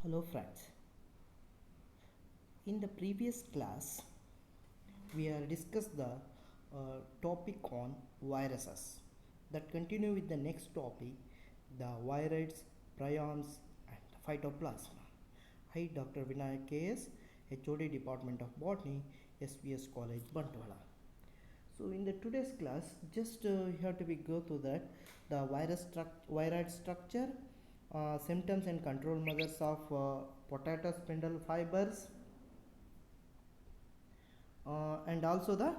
Hello friends. In the previous class, we have discussed the topic on viruses. That continue with the next topic, the viroids, prions, and phytoplasma. Hi, Dr. Vinayak KS, HOD Department of Botany, SPS College, Bantwala. So in the today's class, just you have to be go through that the viroid structure, symptoms and control measures of potato spindle fibers, and also the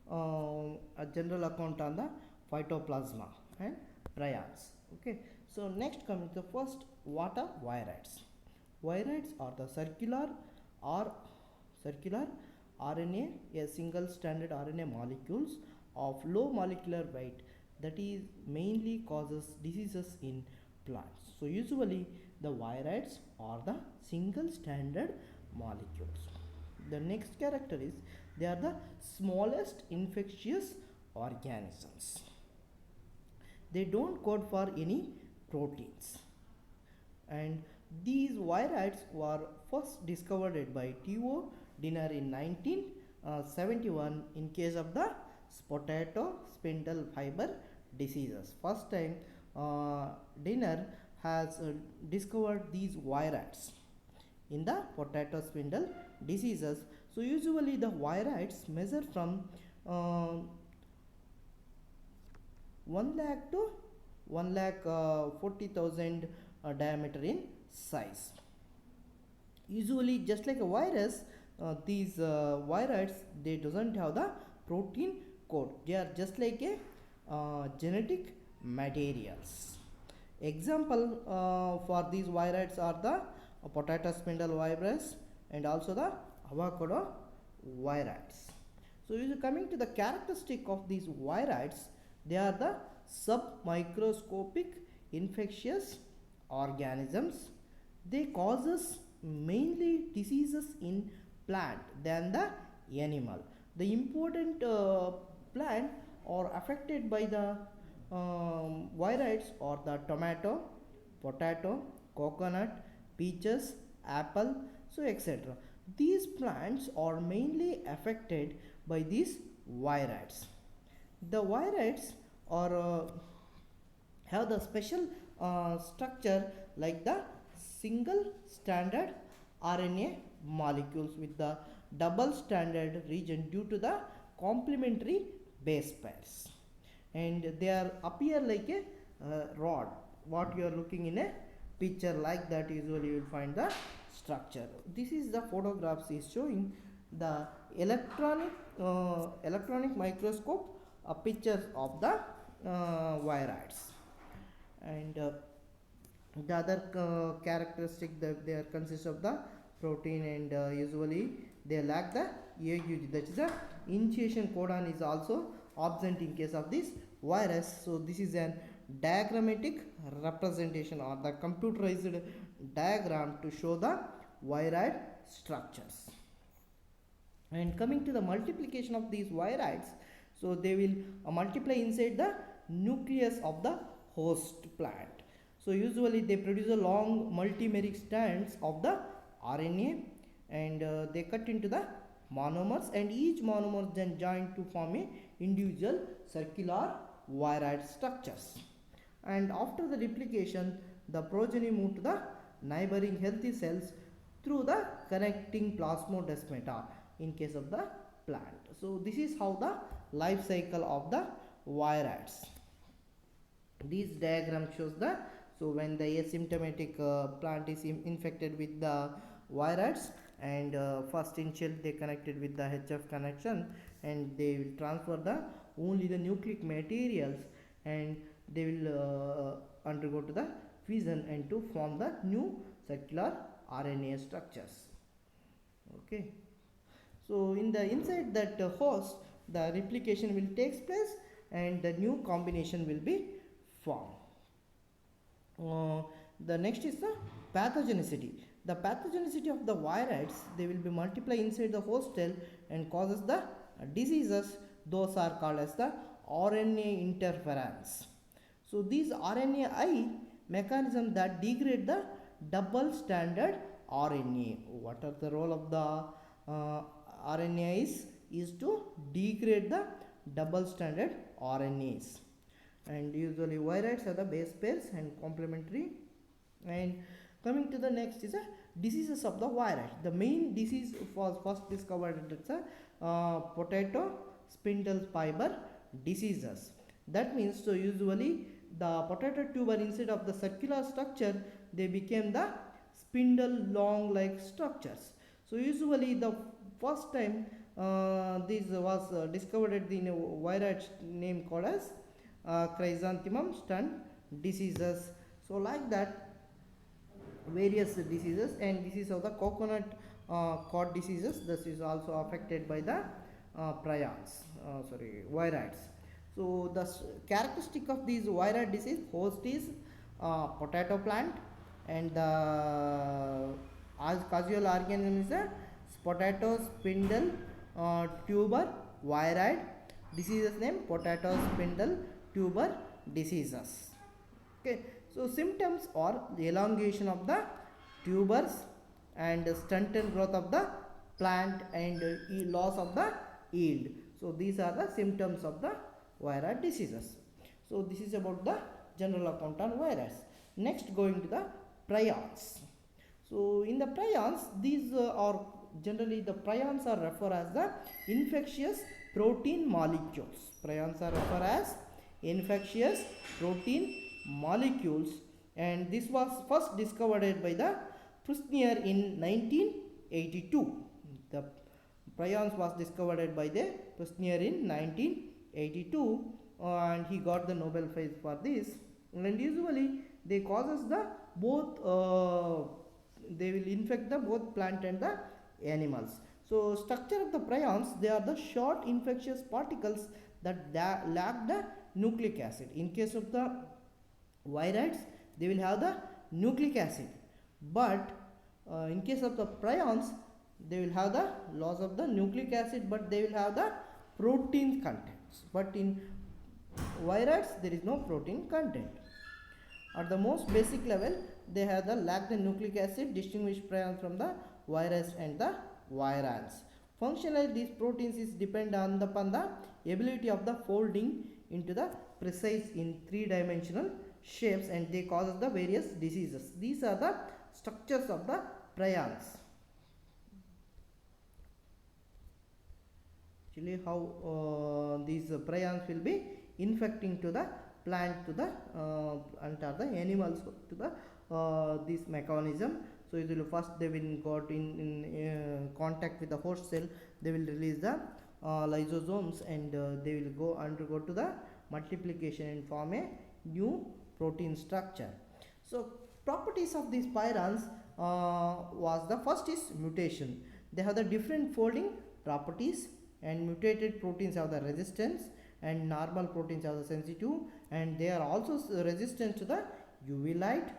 a general account on the phytoplasma and prions. Okay, so next coming to the first, what are viroids? Viroids are the or circular RNA, a single stranded RNA molecules of low molecular weight that is mainly causes diseases in plants. So usually the viroids are the single stranded molecules. The next character is they are the smallest infectious organisms. They don't code for any proteins, and these viroids were first discovered by Theo Dinner in 1971 in case of the potato spindle fiber diseases. First time Dinner has discovered these viroids in the potato spindle diseases. So usually the viroids measure from uh, 1 lakh to 1 lakh 40,000 diameter in size. Usually just like a virus, these viroids, they doesn't have the protein code. They are just like a genetic materials. Example for these viroids are the potato spindle virus and also the avocado viroids. So coming to the characteristic of these viroids, they are the submicroscopic infectious organisms. They causes mainly diseases in plant than the animal. The important plant are affected by the viroids are the tomato, potato, coconut, peaches, apple, so etc. These plants are mainly affected by these viroids. The viroids are have the special structure like the single stranded RNA molecules with the double stranded region due to the complementary base pairs, and they are appear like a rod. What you are looking in a picture like that, usually you will find the structure. This is the photographs is showing the electronic microscope pictures of the viroids. And the other characteristic that they are consist of the protein, and usually they lack the AUG, that is the initiation codon is also absent in case of this virus. So this is an diagrammatic representation or the computerized diagram to show the viroid structures. And coming to the multiplication of these viroids, so they will multiply inside the nucleus of the host plant. So usually they produce a long multimeric strands of the RNA, and they cut into the monomers, and each monomer then join to form a individual circular viroid structures. And after the replication, the progeny move to the neighboring healthy cells through the connecting plasmodesmata in case of the plant. So this is how the life cycle of the viroids. This diagram shows the, so when the asymptomatic plant is infected with the viroids, and first initial they connected with the HF connection, and they will transfer the only the nucleic materials, and they will undergo to the fission and to form the new circular RNA structures. Okay, so in the inside that host, the replication will take place and the new combination will be formed. The next is the pathogenicity. The pathogenicity of the viroids, they will be multiply inside the host cell and causes the diseases. Those are called as the RNA interference. So these RNAi mechanism that degrade the double stranded RNA. What are the role of the RNA is to degrade the double stranded RNAs. And usually virides have the base pairs and complementary. And coming to the next is a diseases of the virus. The main disease was first discovered as a potato spindle fiber diseases. That means, so usually the potato tuber, instead of the circular structure, they became the spindle long like structures. So usually the first time this was discovered in a virus name called as chrysanthemum stunt diseases. So like that various diseases, and disease of the coconut cod diseases, this is also affected by the virides. So the characteristic of these viride disease, host is potato plant, and the causal organism is a potato spindle tuber viride. Diseases name potato spindle tuber diseases. Okay, so symptoms are the elongation of the tubers and stunted growth of the plant and loss of the yield. So these are the symptoms of the viride diseases. So this is about the general account on virus. Next, going to the prions. So in the prions, these are generally, the prions are referred as the infectious protein molecules. Prions are referred as infectious protein molecules, and this was first discovered by the Prusnier in 1982. The prions was discovered by the Prusnier in 1982, and he got the Nobel Prize for this. And usually they causes the both they will infect the both plant and the animals. So structure of the prions, they are the short infectious particles that lack the nucleic acid. In case of the virides, they will have the nucleic acid, but in case of the prions, they will have the loss of the nucleic acid, but they will have the protein contents. But in virides, there is no protein content. At the most basic level, they have the lack the nucleic acid, distinguish prions from the virus and the virions. Functionally, these proteins is depend on upon the ability of the folding into the precise in three-dimensional shapes, and they cause the various diseases. These are the structures of the prions. Actually, how these prions will be infecting to the plant, to the and the animals, to the this mechanism. So it will first, they will got in contact with the host cell, they will release the lysosomes, and they will go undergo to the multiplication and form a new protein structure. So properties of these prions was, the first is mutation. They have the different folding properties, and mutated proteins have the resistance, and normal proteins have the sensitive, and they are also resistant to the UV light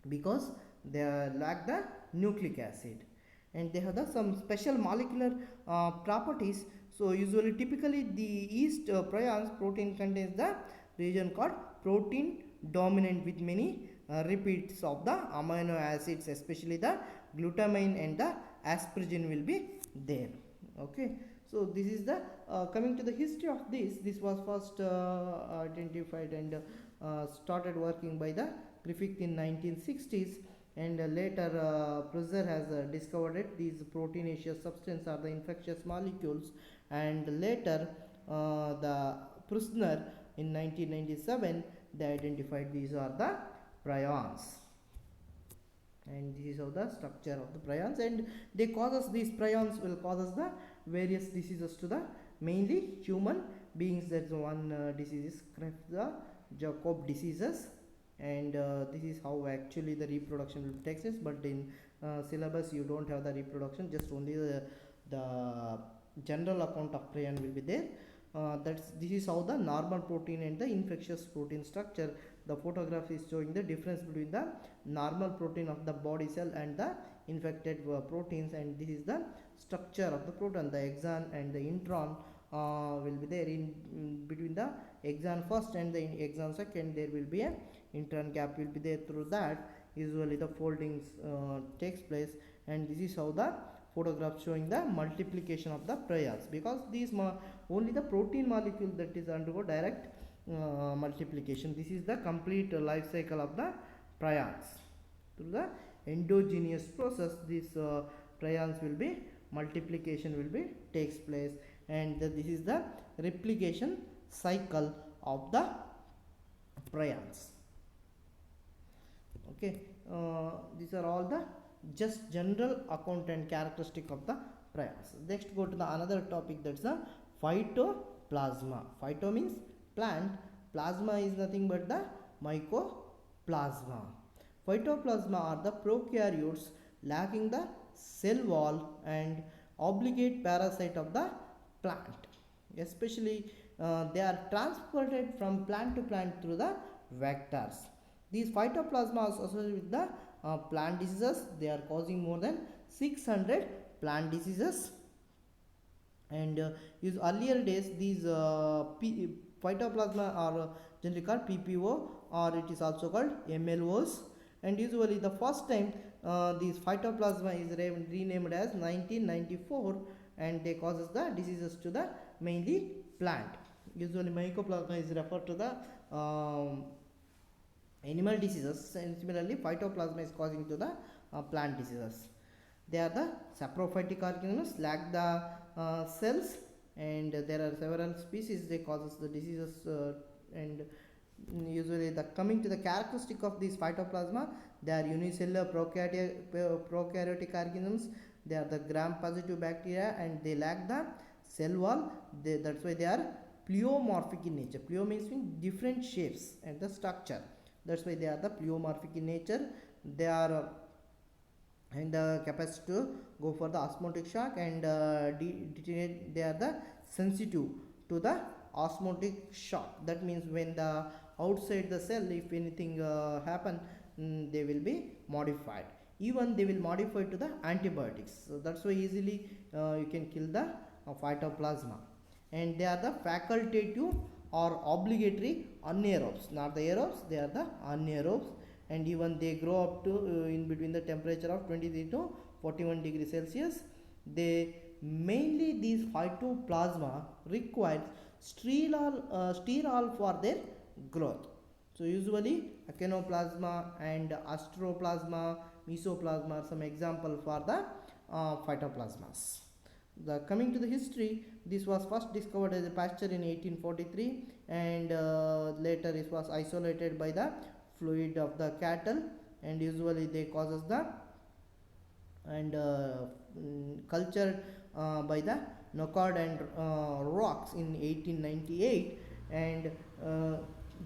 because they lack the nucleic acid, and they have the some special molecular properties. So usually, typically the yeast prions protein contains the region called protein dominant with many repeats of the amino acids, especially the glutamine and the asparagine will be there. Okay, so this is the coming to the history of this. This was first identified and started working by the Griffith in 1960s, and later Prusser has discovered it. These proteinaceous substances are the infectious molecules, and later the Prusner in 1997 they identified these are the prions, and this is how the structure of the prions, and they causes, these prions will causes the various diseases to the mainly human beings. That's one disease is Jacob diseases, and this is how actually the reproduction will take place. But in syllabus you don't have the reproduction, just only the general account of prion will be there. This is how the normal protein and the infectious protein structure. The photograph is showing the difference between the normal protein of the body cell and the infected proteins, and this is the structure of the protein. The exon and the intron will be there in between the exon first and the exon second. There will be a intron gap will be there. Through that usually the foldings takes place, and this is how the photograph showing the multiplication of the prions, because these only the protein molecule that is undergo direct multiplication. This is the complete life cycle of the prions. Through the endogenous process, these prions will be multiplication will be takes place, and this is the replication cycle of the prions. Okay, these are all the just general account and characteristic of the prions. Next, go to the another topic, that's the phytoplasma. Phyto means plant, plasma is nothing but the mycoplasma. Phytoplasma are the prokaryotes lacking the cell wall and obligate parasite of the plant. Especially they are transported from plant to plant through the vectors. These phytoplasma are associated with the plant diseases. They are causing more than 600 plant diseases. And use earlier days, these phytoplasma are generally called PPO, or it is also called MLOs. And usually the first time these phytoplasma is renamed as 1994, and they causes the diseases to the mainly plant. Usually mycoplasma is referred to the animal diseases, and similarly phytoplasma is causing to the plant diseases. They are the saprophytic organisms, lack the cells, and there are several species they causes the diseases. And usually the coming to the characteristic of these phytoplasma, they are unicellular prokaryotic organisms. They are the gram positive bacteria, and they lack the cell wall. That's why they are pleomorphic in nature. Pleo means different shapes and the structure. That's why they are the pleomorphic in nature. They are and the capacity to go for the osmotic shock and deteriorate. They are the sensitive to the osmotic shock. That means when the outside the cell, if anything happen, they will be modified. Even they will modify to the antibiotics. So that's why easily you can kill the phytoplasma. And they are the facultative or obligatory anaerobes, not the aerobes, they are the anaerobes. And even they grow up to in between the temperature of 23 to 41 degrees Celsius. They mainly, these phytoplasma requires sterol for their growth. So usually echinoplasma and astroplasma, mesoplasma are some example for the phytoplasmas. The coming to the history, this was first discovered as a Pasteur in 1843, and later it was isolated by the fluid of the cattle, and usually they causes the and cultured by the Nocard and rocks in 1898, and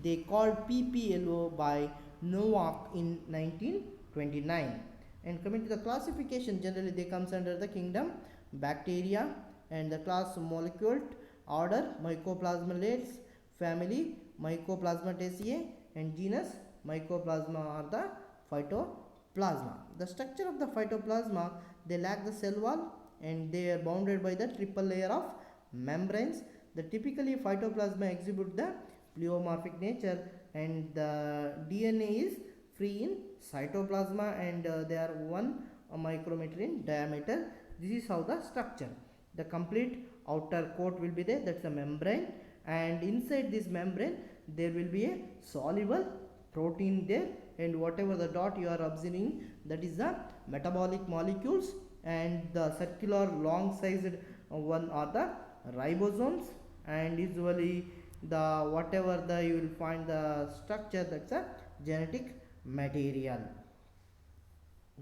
they called PPLO by Novak in 1929. And coming to the classification, generally they comes under the kingdom bacteria, and the class molecule, order Mycoplasmalates, family Mycoplasmataceae, and genus Mycoplasma are the phytoplasma. The structure of the phytoplasma, they lack the cell wall, and they are bounded by the triple layer of membranes. The typically phytoplasma exhibit the pleomorphic nature, and the DNA is free in cytoplasma, and they are 1 micrometer in diameter. This is how the structure. The complete outer coat will be there, that's a membrane, and inside this membrane there will be a soluble protein there, and whatever the dot you are observing, that is the metabolic molecules, and the circular long sized one are the ribosomes, and usually the whatever the you will find the structure, that's a genetic material.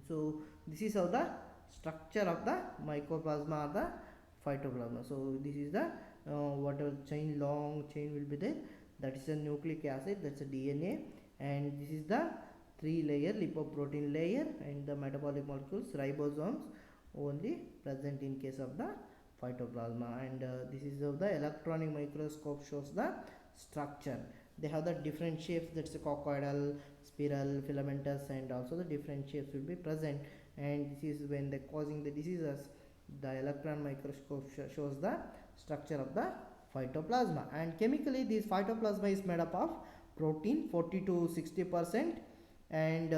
So this is how the structure of the mycoplasma or the phytoplasma. So this is the whatever chain, long chain will be there, that is a nucleic acid, that's a DNA, and this is the 3 layer lipoprotein layer, and the metabolic molecules ribosomes only present in case of the phytoplasma. And this is how the electronic microscope shows the structure. They have the different shapes, that's a coccoidal, spiral, filamentous, and also the different shapes will be present. And this is when they causing the diseases, the electron microscope shows the structure of the phytoplasma. And chemically, this phytoplasma is made up of protein 40 to 60%, and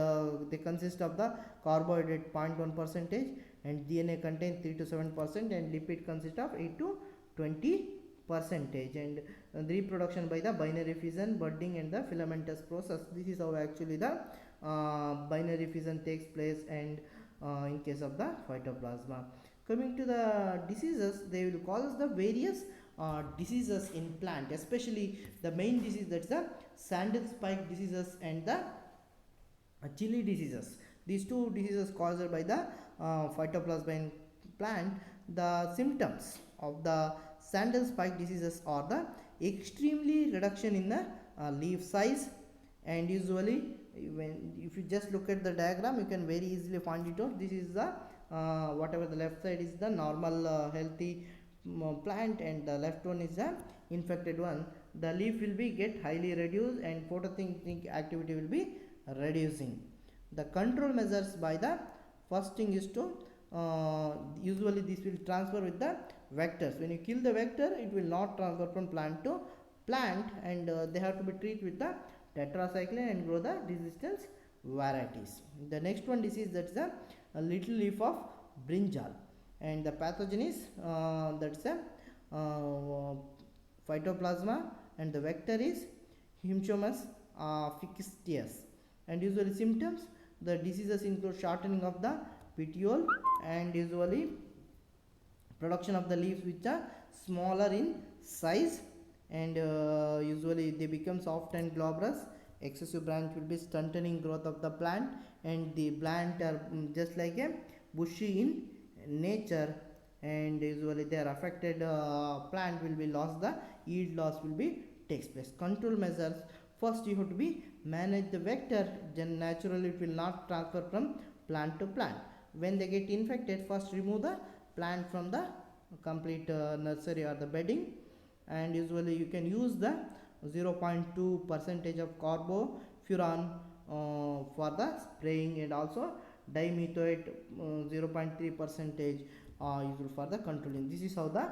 they consist of the carbohydrate 0.1 percentage, and DNA contains 3 to 7%, and lipid consist of 8 to 20 percentage. And the reproduction by the binary fission, budding, and the filamentous process. This is how actually the binary fission takes place, and in case of the phytoplasma. Coming to the diseases, they will cause the various diseases in plant, especially the main disease, that's the sandal spike diseases and the chili diseases. These two diseases caused by the phytoplasma in plant. The symptoms of the sandal spike diseases are the extremely reduction in the leaf size, and usually when if you just look at the diagram, you can very easily find it out. This is the whatever the left side is the normal healthy plant, and the left one is the infected one. The leaf will be get highly reduced, and photosynthetic activity will be reducing. The control measures by the first thing is to usually this will transfer with the vectors. When you kill the vector, it will not transfer from plant to plant, and they have to be treated with the tetracycline and grow the resistance varieties. The next one disease, that's the little leaf of brinjal, and the pathogen is that's a phytoplasma, and the vector is Hemchomus fictitious. And usually symptoms, the diseases include shortening of the petiole, and usually production of the leaves which are smaller in size, and usually they become soft and glabrous. Excessive branch will be stunting growth of the plant, and the plant are just like a bushy in nature, and usually they are affected plant will be lost, the yield loss will be takes place. Control measures, first you have to be manage the vector, then naturally it will not transfer from plant to plant. When they get infected, first remove the plant from the complete nursery or the bedding, and usually you can use the 0.2 percentage of carbofuran for the spraying, and also dimethoate 0.3 percentage used for the controlling. This is how the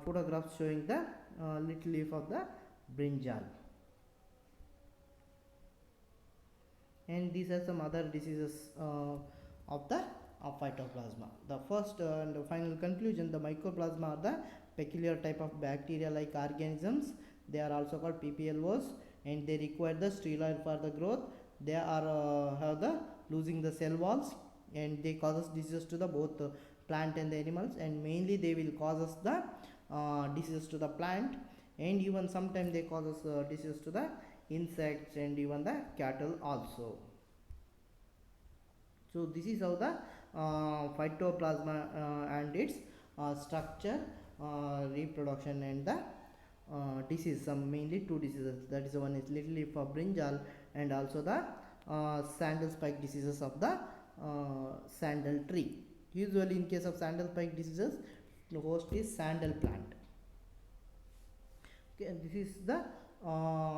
photographs showing the little leaf of the brinjal. And these are some other diseases of the phytoplasma. The first and the final conclusion, the mycoplasma are the peculiar type of bacteria like organisms. They are also called PPLOs, and they require the steroid for the growth. They are have the losing the cell walls, and they causes diseases to the both plant and the animals, and mainly they will causes the diseases to the plant, and even sometimes they causes diseases to the insects and even the cattle also. So this is how the phytoplasma and its structure, reproduction, and the disease. Some mainly two diseases, that is one is little leaf of brinjal, and also the sandal spike diseases of the sandal tree. Usually in case of sandal spike diseases, the host is sandal plant. Okay, and this is the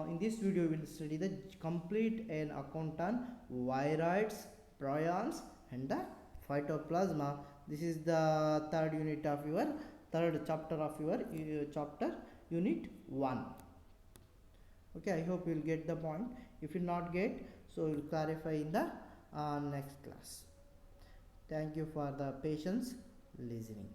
in this video we will study the complete an account on viroids, prions, and the phytoplasma. This is the third unit of your third chapter of your chapter unit 1. Okay, I hope you will get the point. If you not get, so we will clarify in the next class. Thank you for the patience listening.